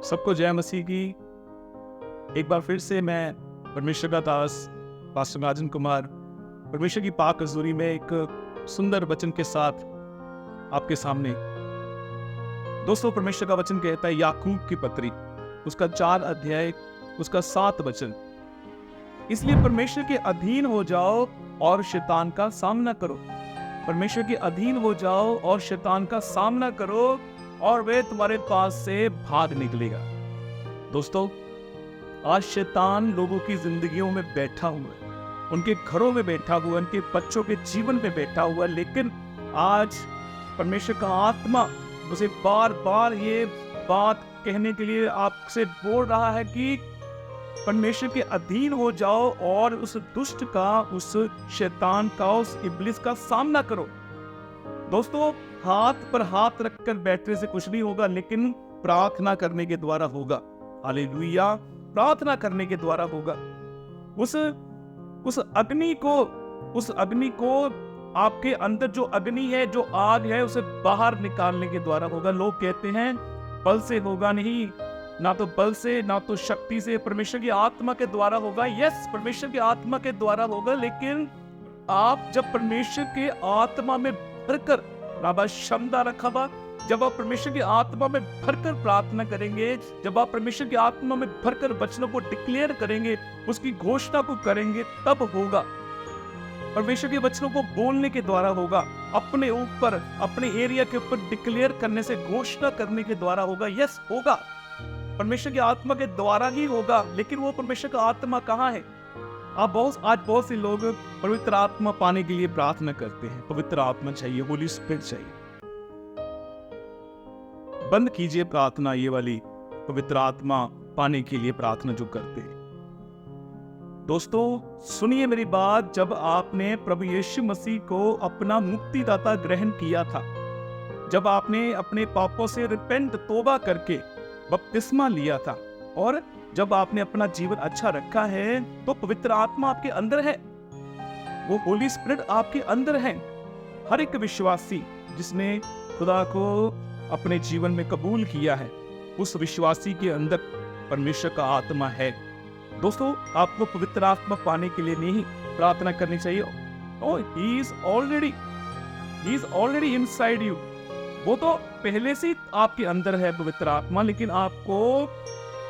सबको जय मसीह की। एक बार फिर से मैं परमेश्वर का दास पास्टर राजन कुमार परमेश्वर की पाक हजूरी में एक सुंदर वचन के साथ आपके सामने। दोस्तों, परमेश्वर का वचन कहता है याकूब की पत्री उसका 4 अध्याय उसका 7 वचन, इसलिए परमेश्वर के अधीन हो जाओ और शैतान का सामना करो। परमेश्वर के अधीन हो जाओ और शैतान का सामना करो और वह तुम्हारे पास से भाग निकलेगा। दोस्तों, आज शैतान लोगों की जिंदगियों में बैठा हुआ है, उनके घरों में बैठा हुआ है, उनके बच्चों के जीवन में बैठा हुआ है, लेकिन आज परमेश्वर का आत्मा उसे बार बार ये बात कहने के लिए आपसे बोल रहा है कि परमेश्वर के अधीन हो जाओ और उस दुष्ट का, उस शैतान का, उस इब्लिस का सामना करो। दोस्तों, हाथ पर हाथ रखकर बैठने से कुछ नहीं होगा, लेकिन प्रार्थना करने के द्वारा होगा। हालेलुया, प्रार्थना करने के द्वारा होगा। उस अग्नि को आपके अंदर जो अग्नि है, जो आग है, उसे बाहर निकालने के द्वारा होगा। लोग कहते हैं बल से होगा नहीं, ना तो बल से ना तो शक्ति से, परमेश्वर की आत्मा के द्वारा होगा। यस, परमेश्वर की आत्मा के द्वारा होगा, लेकिन आप जब परमेश्वर के आत्मा में भरकर राबा शमदा रखा, जब आप परमेश्वर की आत्मा में भरकर प्रार्थना करेंगे, जब आप परमेश्वर की आत्मा में भरकर वचनों को डिक्लेयर करेंगे, उसकी घोषणा को करेंगे, तब होगा। परमेश्वर के वचनों को बोलने के द्वारा होगा, अपने ऊपर, अपने एरिया के ऊपर डिक्लेयर करने से, घोषणा करने के द्वारा होगा। यस, होगा, परमेश्वर की आत्मा के द्वारा ही होगा। लेकिन वो परमेश्वर का आत्मा कहाँ है? आज बहुत से लोग पवित्र आत्मा पाने के लिए प्रार्थना करते हैं। पवित्र आत्मा चाहिए, होली स्पिरिट चाहिए। बंद कीजिए प्रार्थना, ये वाली पवित्र आत्मा पाने के लिए प्रार्थना जो करते हैं। दोस्तों, सुनिए मेरी बात। जब आपने प्रभु यीशु मसीह को अपना मुक्तिदाता ग्रहण किया था, जब आपने अपने पापों से रिपेंट, तौबा करके बपतिस्मा लिया था, और जब आपने अपना जीवन अच्छा रखा है, तो पवित्र आत्मा आपके अंदर है, वो होली स्पिरिट आपके अंदर है। हर एक विश्वासी जिसने खुदा को अपने जीवन में कबूल किया है, उस विश्वासी के अंदर परमेश्वर का आत्मा है। दोस्तों, आपको पवित्र आत्मा पाने के लिए नहीं प्रार्थना करनी चाहिए, he is already inside you। वो तो पहले से आपके अंदर है पवित्र आत्मा, लेकिन आपको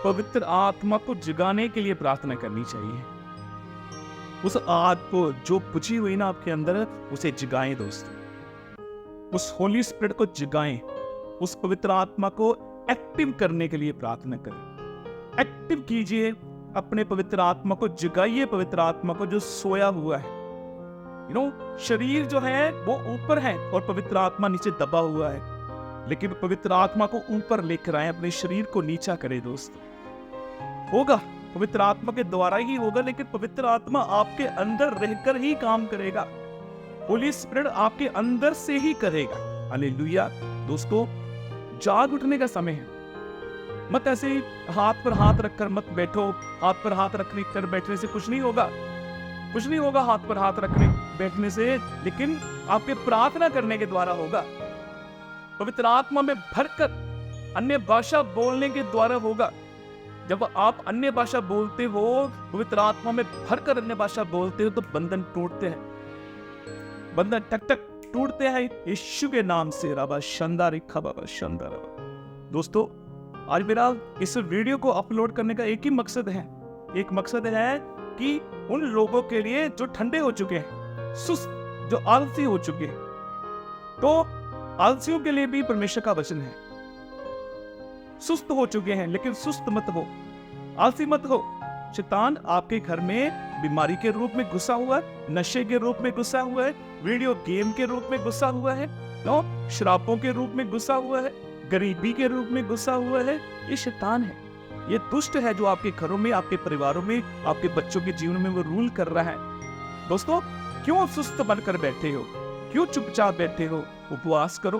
पवित्र आत्मा को जगाने के लिए प्रार्थना करनी चाहिए। उस आग को जो बुझी हुई ना आपके अंदर, उसे जगाएं दोस्तों। उस होली स्पिरिट को जगाएं, उस पवित्र आत्मा को एक्टिव करने के लिए प्रार्थना करें। एक्टिव कीजिए अपने पवित्र आत्मा को, जगाइए पवित्र आत्मा को जो सोया हुआ है। शरीर जो है वो ऊपर है और पवित्र आत्मा नीचे दबा हुआ है, लेकिन पवित्र आत्मा को ऊपर लेकर आए, अपने शरीर को नीचा करे दोस्तों। होगा, पवित्र आत्मा के द्वारा ही होगा, लेकिन पवित्र आत्मा आपके अंदर रहकर ही काम करेगा। होली स्पिरिट आपके अंदर से ही करेगा। हालेलुया। दोस्तों, जाग उठने का समय है। मत ऐसे ही हाथ पर हाथ रखकर मत बैठो। हाथ पर हाथ रखने कर बैठने से कुछ नहीं होगा, कुछ नहीं होगा हाथ पर हाथ रखने बैठने से, लेकिन आपके प्रार्थना करने के द्वारा होगा। पवित्र आत्मा में भरकर अन्य भाषा बोलने के द्वारा होगा। जब आप अन्य भाषा बोलते हो, पवित्र आत्मा में भरकर अन्य भाषा बोलते हो, तो बंधन टूटते हैं, बंधन टक टक टूटते हैं यीशु के नाम से। राबा शंदारी खबा शंदारा। दोस्तों, आज मेरा इस वीडियो को अपलोड करने का एक ही मकसद है, एक मकसद है कि उन लोगों के लिए जो ठंडे हो चुके हैं, सुस्त, जो आलसी हो चुके हैं, तो आलसियों के लिए भी परमेश्वर का वचन है। सुस्त हो चुके हैं, लेकिन सुस्त मत हो, आलसी मत हो। शैतान आपके घर में बीमारी के रूप में घुसा हुआ है, नशे के रूप में घुसा हुआ है, वीडियो गेम के रूप में घुसा हुआ है, शराबों के रूप में घुसा हुआ है, गरीबी के रूप में घुसा हुआ है। ये शैतान है, ये दुष्ट है जो आपके घरों में, आपके परिवारों में, आपके बच्चों के जीवन में वो रूल कर रहा है। दोस्तों, क्यों सुस्त बनकर बैठे हो? क्यों चुपचाप बैठे हो? उपवास करो,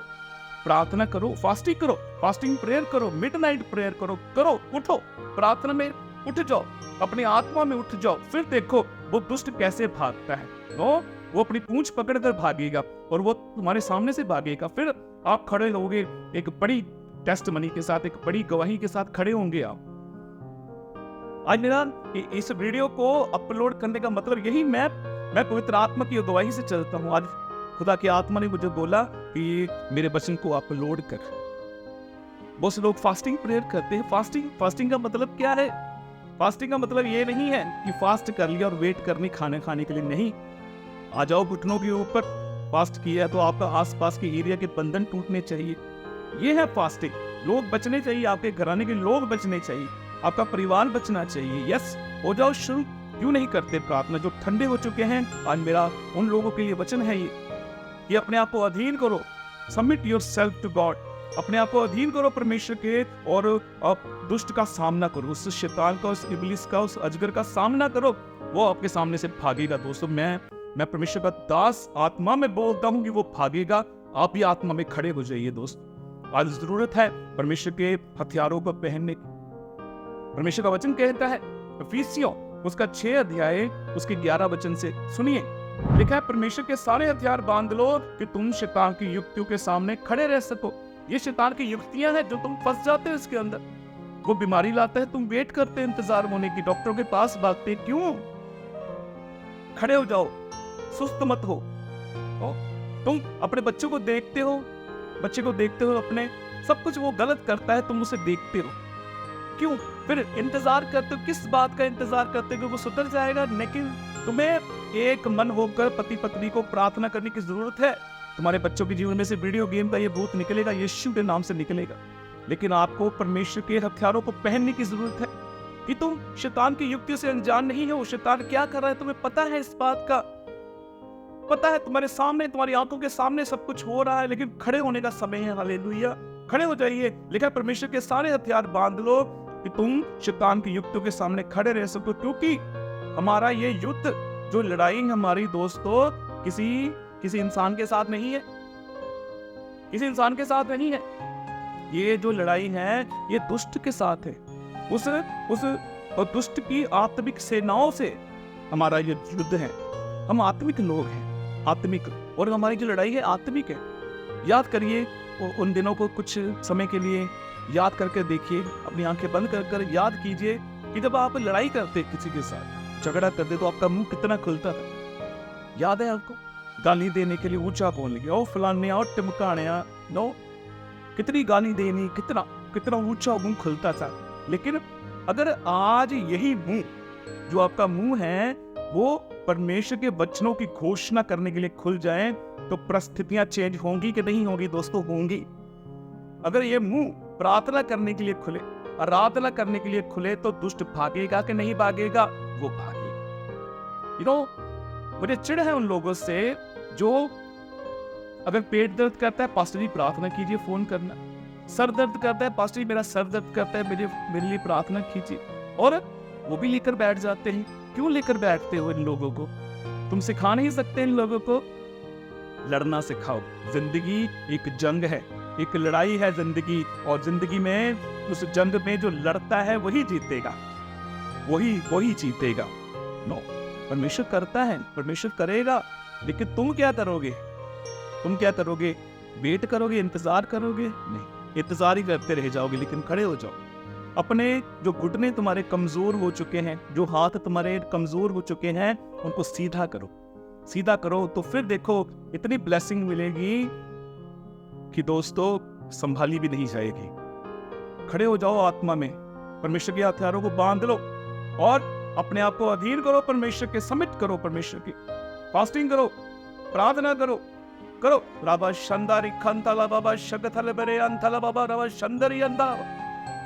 प्रार्थना करो, फास्टिंग करो, फास्टिंग प्रेयर करो, मिडनाइट प्रेयर करो, उठो, प्रार्थना में उठ जाओ, अपनी आत्मा में उठ जाओ। फिर देखो वो दुष्ट कैसे भागता है। वो अपनी पूंछ पकड़कर भागेगा और वो तुम्हारे सामने से भागेगा। फिर आप खड़े होगे एक बड़ी टेस्टमनी के साथ, एक बड़ी गवाही के साथ खड़े होंगे आप। आज मेरा इस वीडियो को अपलोड करने का मतलब यही, मैं पवित्र आत्मा की गवाही से चलता हूँ। आज खुदा की आत्मा ने मुझे बोला कि मेरे वचन को अपलोड कर। बहुत से लोग फास्टिंग प्रेयर करते हैं। फास्टिंग का मतलब क्या है? फास्टिंग का मतलब ये नहीं है कि फास्ट कर लिया और वेट करनी खाने के लिए, नहीं। आ जाओ घुटनों के ऊपर, फास्ट किया है तो आपका आसपास के एरिया के बंधन टूटने चाहिए। ये है फास्टिंग। लोग बचने चाहिए, आपके घराने के लोग बचने चाहिए, आपका परिवार बचना चाहिए। यस, हो जाओ शुरू। क्यों नहीं करते प्रार्थना? जो ठंडे हो चुके हैं, आज मेरा उन लोगों के लिए वचन है ये अपने आप को अधीन करो। Submit yourself to God. अपने आप को अधीन करो परमेश्वर के, और दुष्ट का सामना करो, उस शैतान का, उस इब्लिस का, उस अजगर का सामना करो। वो आपके सामने से भागेगा। दोस्तों, मैं परमेश्वर का दास आत्मा में बोलता हूँ कि वो भागेगा। आप भी आत्मा में खड़े हो जाइए दोस्त। आज जरूरत है परमेश्वर के हथियारों को पहनने की। परमेश्वर का वचन कहता है इफिसियों उसका 6 अध्याय उसके 11 वचन से सुनिए। लिखा है, परमेश्वर के सारे हथियार बांध लो कि तुम शैतान की युक्तियों के सामने खड़े रह सको। ये शैतान की युक्तियां हैं जो तुम फंस जाते हो इसके अंदर। वो बीमारी लाता है, तुम वेट करते हैं इंतजार होने की, डॉक्टरों के पास भागते। क्यों? खड़े हो जाओ, सुस्त मत हो। तुम अपने बच्चों को देखते हो, बच्चे को देखते हो अपने, सब कुछ वो गलत करता है, तुम उसे देखते हो। क्यों? फिर इंतजार करते हो। किस बात का इंतजार करते हो? वो सुधर जाएगा? लेकिन तुम्हें एक मन होकर पति पत्नी को प्रार्थना करने की जरूरत है। तुम्हारे बच्चों के जीवन में से वीडियो गेम का ये भूत निकलेगा, यीशु के नाम से निकलेगा। लेकिन आपको परमेश्वर के हथियारों को पहनने की जरूरत है कि तुम शैतान की युक्तियों से अनजान नहीं हो। शैतान क्या कर रहा है तुम्हें पता है, इस बात का पता है। तुम्हारे सामने, तुम्हारी आंखों के सामने सब कुछ हो रहा है, लेकिन खड़े होने का समय है। हालेलुया, खड़े हो जाइए। लिखा है, परमेश्वर के सारे हथियार बांध लो कि तुम शैतान की युक्तियों के सामने खड़े रह सको। क्योंकि हमारा ये युद्ध, जो लड़ाई हमारी दोस्तों, किसी इंसान के साथ नहीं है, किसी इंसान के साथ नहीं है। ये जो लड़ाई है, ये दुष्ट के साथ है। उस और दुष्ट की आत्मिक सेनाओं से हमारा ये युद्ध है। हम आत्मिक लोग हैं, आत्मिक, और हमारी जो लड़ाई है आत्मिक है। याद करिए उन दिनों को, कुछ समय के लिए याद करके देखिए, अपनी आंखें बंद कर याद कीजिए कि जब आप लड़ाई करते, किसी के साथ झगड़ा करते, तो आपका मुंह कितना खुलता था। याद है आपको? गाली देने के लिए ऊंचा बोल गया, ओ फलाने और टिमकाने, नो, कितनी गाली देनी, कितना ऊंचा मुंह खुलता था। लेकिन अगर आज यही मुंह, जो आपका मुंह है, वो परमेश्वर के वचनों की घोषणा करने के लिए खुल जाए, तो परिस्थितियां चेंज होंगी कि नहीं होंगी? दोस्तों, होंगी। अगर ये मुंह प्रार्थना करने के लिए खुले, आराधना करने के लिए खुले, तो दुष्ट भागेगा कि नहीं भागेगा? वो भागेगा। मुझे चिढ़ है उन लोगों से जो, अगर पेट दर्द करता है, पास्टर जी प्रार्थना कीजिए, फोन करना। सर दर्द करता है, पास्टर जी मेरा सर दर्द करता है, मेरे लिए प्रार्थना कीजिए, और वो भी लेकर बैठ जाते हैं। क्यों लेकर बैठते हो इन लोगों को? तुम सिखा नहीं सकते इन लोगों को? लड़ना सिखाओ। जिंदगी एक जंग है, एक लड़ाई है जिंदगी, और जिंदगी में, उस जंग में जो लड़ता है वही जीतेगा, वही जीतेगा। नो, परमेश्वर करता है, परमेश्वर करेगा। लेकिन तुम क्या करोगे? तुम क्या करोगे? वेट करोगे, इंतजार करोगे? नहीं, इंतजार ही करते रह जाओगे। लेकिन खड़े हो जाओ। अपने जो घुटने तुम्हारे कमजोर हो चुके हैं, जो हाथ तुम्हारे कमजोर हो चुके हैं, उनको सीधा करो, सीधा करो। तो फिर देखो, इतनी ब्लेसिंग मिलेगी कि दोस्तों संभाली भी नहीं जाएगी। खड़े हो जाओ आत्मा में, परमेश्वर के हथियारों को बांध लो, और अपने आप को अधीन करो परमेश्वर के, सबमिट करो परमेश्वर की, फास्टिंग करो, प्रार्थना करो। राबा शंदारी खंतला बाबा शगथल बरे अंतला बाबा रवा शंदरी अंदा।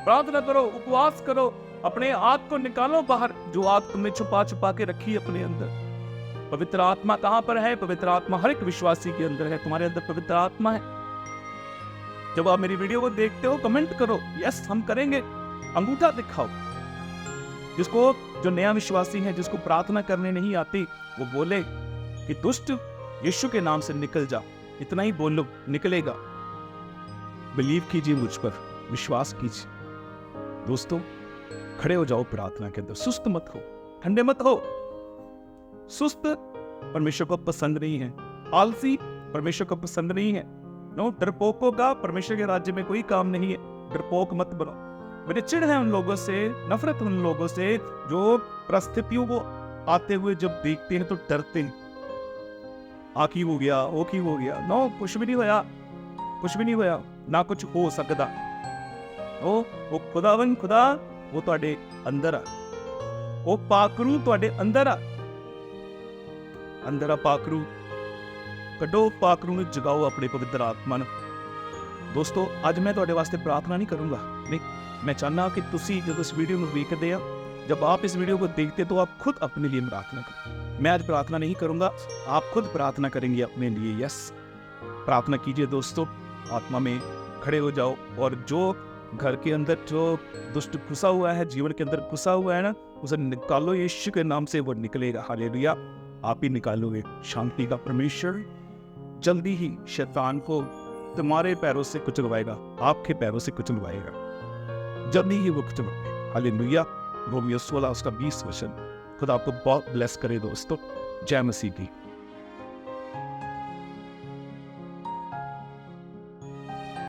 प्रार्थना करो, उपवास करो, अपने आग को निकालो बाहर, जो आग तुमने छुपा के रखी अपने अंदर। पवित्र आत्मा कहां पर है? पवित्र आत्मा हर एक विश्वासी के अंदर है। तुम्हारे अंदर पवित्र आत्मा है। जब आप मेरी वीडियो को देखते हो, कमेंट करो, यस हम करेंगे। अंगूठा दिखाओ। जो नया विश्वासी है, जिसको प्रार्थना करने नहीं आती, वो बोले कि दुष्ट यीशु के नाम से निकल जा। इतना ही बोलो, निकलेगा। बिलीव कीजिए मुझ पर, विश्वास कीजिए। दोस्तों, खड़े हो जाओ प्रार्थना के अंदर। सुस्त मत हो, ठंडे मत हो। सुस्त परमेश्वर को पसंद नहीं है, आलसी परमेश्वर को पसंद नहीं है। नो, डरपोकों का परमेश्वर के राज्य में कोई काम नहीं है। डरपोक मत बनो। मुझे चिढ़ है उन लोगों से, नफरत उन लोगों से जो परिस्थितियों को आते हुए जब देखते हैं तो डरते हैं। आ की हो गया, ओ की हो गया। नो, कुछ भी नहीं होया, कुछ भी नहीं होया, ना कुछ हो सकता। ओ खुदावन खुदा वो तुहाडे अंदर आ, ओ पाकरू तुहाडे अंदर आ, अंदर आ पाकरू। कड्डो पाकरू नूं, जगाओ अपने पवित्र आत्मा नूं। दोस्तों अज मैं तुहाडे वास्ते प्रार्थना नहीं करूँगा, नहीं, मैं चाहना कि तुसी जब इस वीडियो में देखते हो, जब आप इस वीडियो को देखते तो आप खुद अपने लिए प्रार्थना करें। मैं आज प्रार्थना नहीं करूँगा, आप खुद प्रार्थना करेंगे अपने लिए। यस, प्रार्थना कीजिए दोस्तों, आत्मा में खड़े हो जाओ और जो घर के अंदर जो दुष्ट घुसा हुआ है, जीवन के अंदर घुसा हुआ है ना, उसे निकालो, यीशु के नाम से वो निकलेगा। हालेलुया, आप ही निकालोगे। शांति का परमेश्वर जल्दी ही शैतान को तुम्हारे पैरों से कुचलवाएगा, आपके पैरों से कुचलवाएगा, जल्दी ही वो कुचलवाएगा। हालेलुया। रोमियो 16 उसका 20 वचन। खुदा आपको बहुत ब्लेस करे दोस्तों। जय मसीह की।